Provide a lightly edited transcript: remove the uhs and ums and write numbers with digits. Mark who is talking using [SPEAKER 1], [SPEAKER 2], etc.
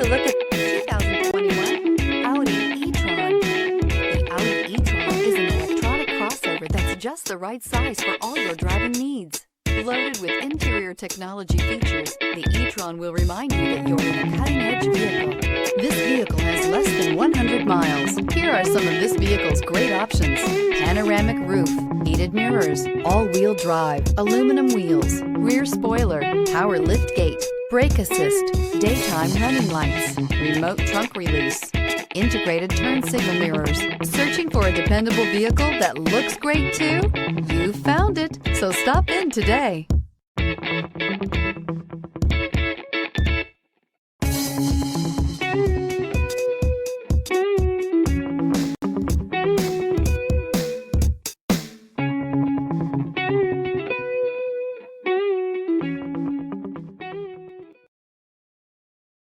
[SPEAKER 1] a look at the 2021 Audi e-tron. The Audi e-tron is an electronic crossover that's just the right size for all your driving needs. Loaded with interior technology features, the e-tron will remind you that you're in a cutting-edge vehicle. This vehicle has less than 100 miles. Here are some of this vehicle's great options: panoramic roof, heated mirrors, all-wheel drive, aluminum wheels, rear spoiler, power liftgate, brake assist, daytime running lights, remote trunk release, integrated turn signal mirrors. Searching for a dependable vehicle that looks great too? You found it, so stop in today.